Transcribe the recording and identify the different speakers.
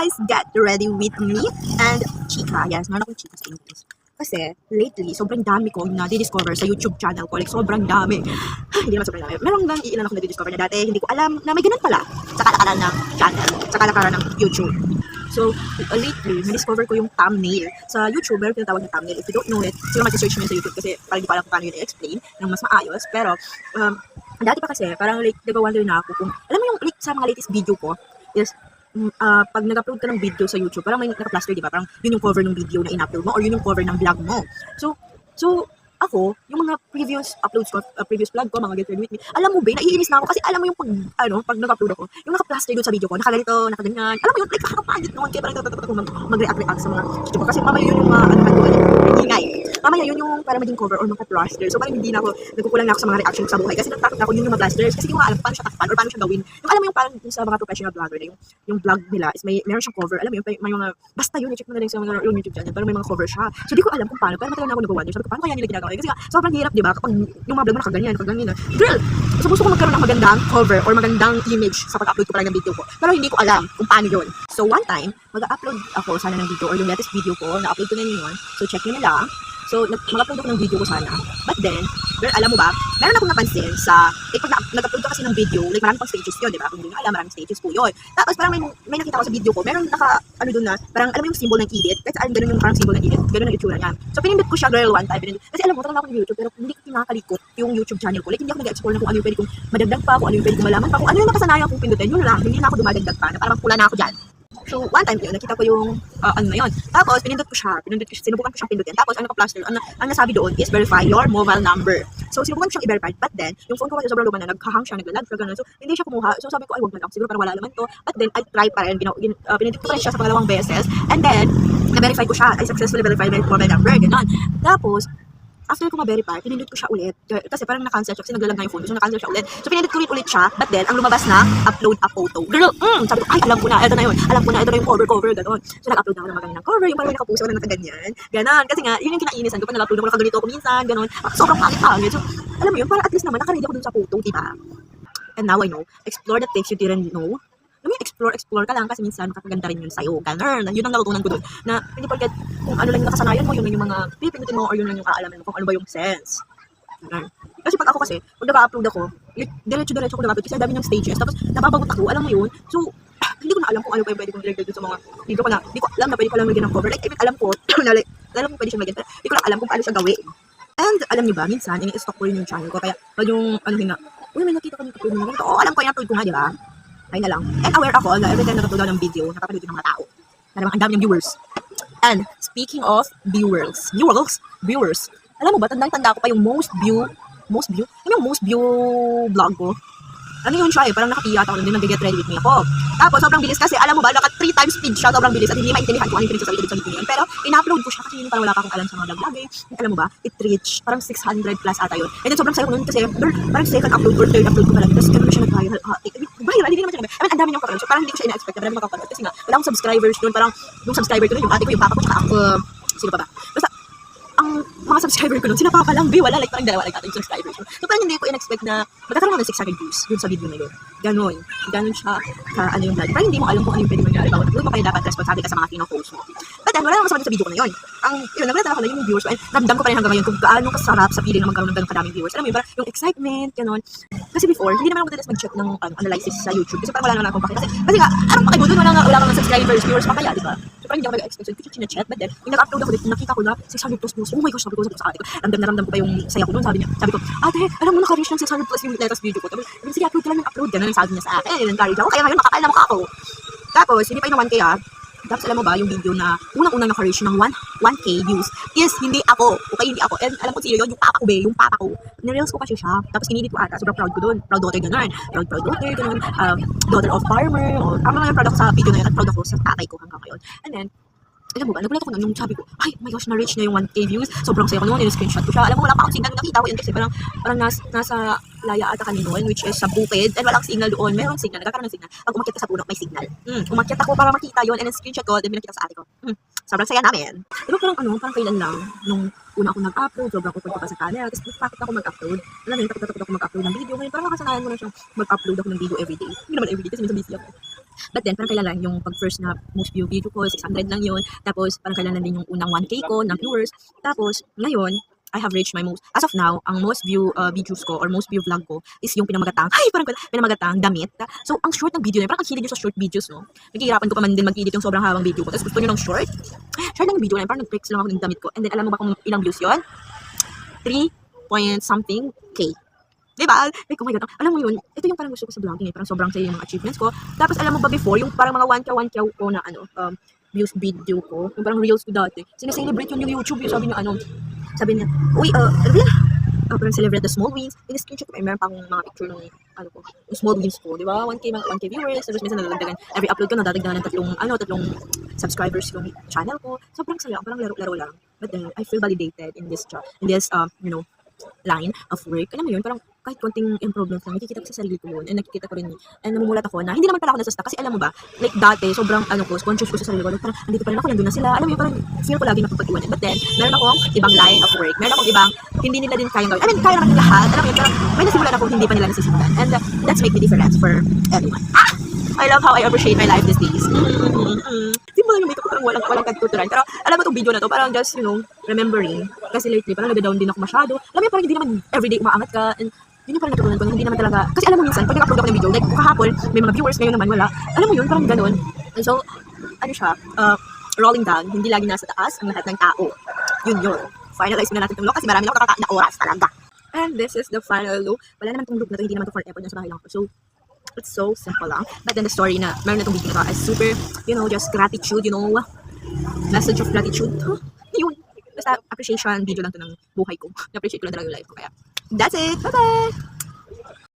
Speaker 1: guys, get ready with me and chika. Yes, meron akong chika sa English. Kasi, lately, sobrang dami ko na di-discover sa YouTube channel ko. Like, sobrang dami. Hindi naman sobrang dami. Meron lang ilan ako na di-discover na dati. Hindi ko alam na may ganun pala sa kalakaran ng channel, sa kalakaran ng YouTube. So, lately, na-discover ko yung thumbnail. Sa YouTube, meron tinatawag na thumbnail. If you don't know it, siguro mag-search nyo sa YouTube kasi parang hindi ko alam kung paano yun i-explain ng mas maayos. Pero, dati pa kasi, parang like, nag-wonder na ako kung, alam mo yung like, sa mga latest video ko, is, pag nag-upload ka ng video sa YouTube, parang may naka-plaster, di ba? Parang yun yung cover ng video na in-upload mo or yun yung cover ng vlog mo. So, ako, yung mga previous uploads ko, previous vlog ko, mga Get Ready With Me, alam mo ba, naiinis na ako kasi alam mo yung pag nag-upload ako, yung naka-plaster doon sa video ko, nakaganito, nakaganyan, alam mo yun, like, nakakapangit noon, kaya parang ako mag-react sa mga YouTube ko, kasi mamaya yun yung ingay. Mamaya yun yung para maging cover or maka-plaster. So, parang hindi na ako, nagkukulang na ako sa mga reaction sa buhay, kasi natakot ako yun yung mga-plasters, kasi hindi ko alam paano siya takpan or paano siya gawin. Yung alam mo yung parang sa mga professional vlogger na yung vlog nila is meron siyang cover, alam mo yun, may mga, basta yun, i-check mo na rin sa mga YouTube channel, parang may mga cover siya. So, di ko alam kung paano, pero matagal na ako nag-wonder, sabi ko, paano kaya nila ginagawa? Kasi nga, sobrang hirap, di ba? Kapag yung mga vlog mo nakaganyan na. Girl, so gusto ko magkaroon ng magandang cover or magandang image sa pag-upload ko pala ng video ko. Pero hindi ko alam kung paano yun. So, one time, mag-upload ako sana ng video or yung latest video ko, na-upload ko na yun. So, check nyo nila. So, mag-upload ako ng video ko sana. But then, girl, alam mo ba, meron akong napansin sa, like, pag nag-upload ka kasi ng video, like, maraming pang stages yun, di ba? Kung hindi nyo alam, maraming stages po yun. Tapos, parang may nakita ko sa video ko, meron doon na, parang, alam mo yung symbol ng edit, kahit saan ganun yung parang symbol ng edit, ganun ang itsura niya. So, pinindot ko siya, girl, one time, kasi alam mo, talaga ako ng YouTube, pero hindi ko pinakalikot yung YouTube channel ko. Like, hindi ako nag-explore na kung ano yung pwede kong madagdag pa, kung ano yung pwede kong malaman pa, kung ano yung nakasanayan kong pindutin, yun lang, hindi na ako dumadagdag pa, na parang pula na ako dyan. So, one time yun, nakita ko yung, ano na yun. Tapos, pinindot ko siya, sinubukan ko siyang pindutin. Tapos, ang naka-plaster, ang nasabi doon is verify your mobile number. So, sinubukan ko siyang i-verify. But then, yung phone ko kasi sobrang luma na, nag-hang siya, nag-lag siya, gano'n. So, hindi siya kumuha. So, sabi ko, ay, wag na lang. Siguro parang wala naman to. But then, I try pa rin. Pinindot ko pa rin siya sa pangalawang beses. And then, na-verify ko siya. I successfully verified my mobile number, gano'n. Tapos, after ko ma-verify, pinindot ko siya ulit. Kasi parang na-cancel siya kasi naglalag na yung phone ko. So, na-cancel siya ulit. So, pinindot ko ulit siya. But then, ang lumabas na, upload a photo. Girl, sabi ko, ay, alam ko na. Ito na yun. Alam ko na. Ito na yung cover, gano'n. So, nag-upload na ako ng magandang cover. Yung parang may nakapuso ko na nakaganyan. Gano'n. Kasi nga, yun yung kinainisan ko. Pa nag-upload ako, nakaganito ako minsan. Gano'n. Sobrang pangit-pangit. So, alam mo yun, parang at least naman, nakaready ako dun sa photo, diba? And now I know. Explore the things you didn't know. Alam mo yung explore ka lang kasi minsan makakaganda rin yun sa'yo. Ganun. Yun ang natutunan ko dun. Na hindi porket kung ano lang yung nakasanayan mo, yun lang yung mga pipindutin mo or yun lang yung kaalaman mo kung ano ba yung sense. Ganun. Kasi pag ako kasi, pag naka-upload ako, diretso ko naka-upload kasi dami ng stages. Tapos nababagot ako, alam mo yun. So, hindi ko na alam kung ano pa yung pwede kong ilagay dun sa mga video ko na hindi ko alam na pwede ko lang lagyan ng cover. Like, I mean, alam ko na like, alam ko pwede siya lagyan. Pero hindi ko lang alam kung paano siya gawin. And alam niyo ba, minsan, ini-stock ko rin yung channel ko. Kaya, pag yung, na, uy, may nakita ko yung upload mo na ganito. Oo, alam ko yung upload ko nga, di ba? Ay na lang. And aware ako na every time nag-upload ng video, nakapanood ng mga tao. Parang ang dami ng viewers. And speaking of viewers. Alam mo ba, tandang-tanda ko pa yung most view vlog ko. Ano yun siya eh, parang nakakiyata ako din nag-get ready with me ako. Tapos sobrang bilis kasi, alam mo ba, naka 3 times speed siya, sobrang bilis at hindi maintindihan kung ano yung pinagsasabi sa video yun. Pero in-upload ko siya kasi yun parang wala pa akong alam sa mga vlog eh. Alam mo ba, it reached parang 600 plus ata yun. And then sobrang sayo ko nun kasi parang second upload or third upload ko pa lang. Tapos ganun siya nag-viral. Hindi naman siya nag-viral. I mean, ang dami niyang kapanood. So parang hindi ko siya ina-expect na marami makapanood. Kasi nga, wala akong subscribers doon. Parang yung subscriber ko nun, yung ate ko, yung papa ko, tsaka ako, sino pa ba? Basta, ang mga subscriber ko nun, sila papa lang, wala, like parang dalawa lang natin yung subscribers. So parang hindi ko in-expect na magkakaroon ako ng 600 views dun sa video na yun. Ganon siya ano yung vlog. Parang hindi mo alam kung ano yung pwede mangyari. Bawat upload mo kaya dapat responsable ka sa mga kino-post mo. But then, wala naman sa video ko na yun. Nagulat ako na yung viewers ko. And ramdam ko pa rin hanggang ngayon kung gaano kasarap sa feeling na magkaroon ng ganun kadaming viewers. Alam mo yun, parang yung excitement, ganon. Kasi before, hindi naman ako madalas mag-check ng analysis sa YouTube. Kasi parang wala naman akong pakita. Kasi nga, anong pakita doon? Wala kang subscribers, viewers pa kaya, di ba? So parang hindi ako nag-expect. So, hindi ko siya check. But then, yung nag-upload ako dito, nakita ko na 600 plus views. Oh my gosh, sabi ko sa ate ko. Ramdam ko pa yung saya ko doon. Sabi ko, ate, alam mo, naka-reach ng 600 plus yung latest video ko. Tapos, sige, upload ka lang ng upload. Ganun ang sabi niya sa akin. Encourage ako. Kaya ngayon, makakain na mukha ako. Tapos, hindi pa yung 1K Tapos, alam mo ba, yung video na unang-unang naka-reach ng 1K views is hindi ako. Okay, hindi ako. And alam ko sino yun, yung papa ko. Nireels ko kasi siya. Tapos, kinidit ko ata. Sobrang proud ko doon. Proud daughter, ganun. Proud daughter, ganun. Daughter of farmer. Or, ang mga product sa video na yun. At proud ako sa tatay ko hanggang ngayon. And then, alam mo ba, nagulat ako nung sabi ko, ay, oh my gosh, na-reach na yung 1K views. Sobrang saya ko noon, screenshot ko siya. Alam mo, wala pa akong signal, nakita ko yun kasi parang nasa laya ata kami noon, which is sa bukid, and walang signal doon. Meron signal, nagkakaroon ng signal. Pag umakyat ka sa puno, may signal. Umakyat ako para makita yun, and then screenshot ko, then binakita ko sa ate ko. Sobrang saya namin. Diba parang kailan lang, nung una ako nag-upload, sobrang kupad ko pa sa camera, tapos takot ako mag-upload. Alam mo yun, takot ako mag-upload ng video. Ngayon, parang nakasanayan ko na siyang mag-upload ako ng video everyday. Hindi naman everyday kasi minsan busy ako. But then, parang kailan lang yung pag first na most view video ko, 600 lang yun. Tapos, parang kailan din yung unang 1K ko ng viewers. Tapos, ngayon, I have reached my most, as of now, ang most view videos ko or most view vlog ko is yung pinamagatang, pinamagatang damit. So, ang short ng video na, parang ang hilig yung sa short videos, no? Naghihirapan ko pa man din mag-edit yung sobrang habang video ko. Tapos gusto nyo ng short? Short lang yung video na yun, parang nag-fix lang ako ng damit ko. And then, alam mo ba kung ilang views yun? 3 point something K. Diba? Like, oh my God. Alam mo yun, ito yung parang gusto ko sa vlogging eh. Parang sobrang saya yung mga achievements ko. Tapos alam mo ba before, yung parang mga 1K ko na views video ko, yung parang reels ko dati, sineselebrate yun yung YouTube, yung sabi niya, uy, ano ba yan? Parang celebrate the small wins. In screenshot ko, meron pang mga picture ng, yung small wins ko, di ba? 1K viewers, tapos minsan nadadagdagan, every upload ko, nadadagdagan ng tatlong subscribers yung channel ko. Sobrang saya, parang laro-laro lang. But then, I feel validated in this line of work. Alam mo yun, parang kahit konting improvement lang, nakikita ko sa sarili ko yun, and nakikita ko rin, and namumulat ako na, hindi naman pala ako nasa stuck, kasi alam mo ba, like dati, sobrang, conscious ko sa sarili ko, like parang, andito pa rin ako, nandun na sila, alam mo yun, parang, feel ko lagi napapag-iwanan, but then, meron akong ibang line of work, meron akong ibang, hindi nila din kayang gawin, kaya naman lahat, alam mo yun, parang, may nasimulan ako, hindi pa nila nasisimulan, and that's make the difference for everyone. I love how I appreciate my life these days. Di ba yung makeup ko parang walang kagtuturan. Pero alam mo itong video na to, parang just, remembering. Kasi lately, parang nag-down din ako masyado. Alam mo, parang hindi naman everyday umaangat ka. And yun yung parang natutunan ko na hindi naman talaga. Kasi alam mo minsan, pag nag-upload ako ng video, like kahapon, may mga viewers, ngayon naman wala. Alam mo yun, parang ganun. And so, rolling down, hindi lagi nasa taas ang lahat ng tao. Yun. Finalize muna natin itong look kasi marami lang nakakain na oras talaga. And this is the final look. Wala naman itong look na to, hindi naman to forever dyan sa bahay lang ko. So, it's so simple lang. But then the story na meron na itong video na is super, just gratitude, message of gratitude. Yun. Basta appreciation video lang to ng buhay ko. Na-appreciate ko lang talaga yung life ko. Kaya, that's it. Bye-bye!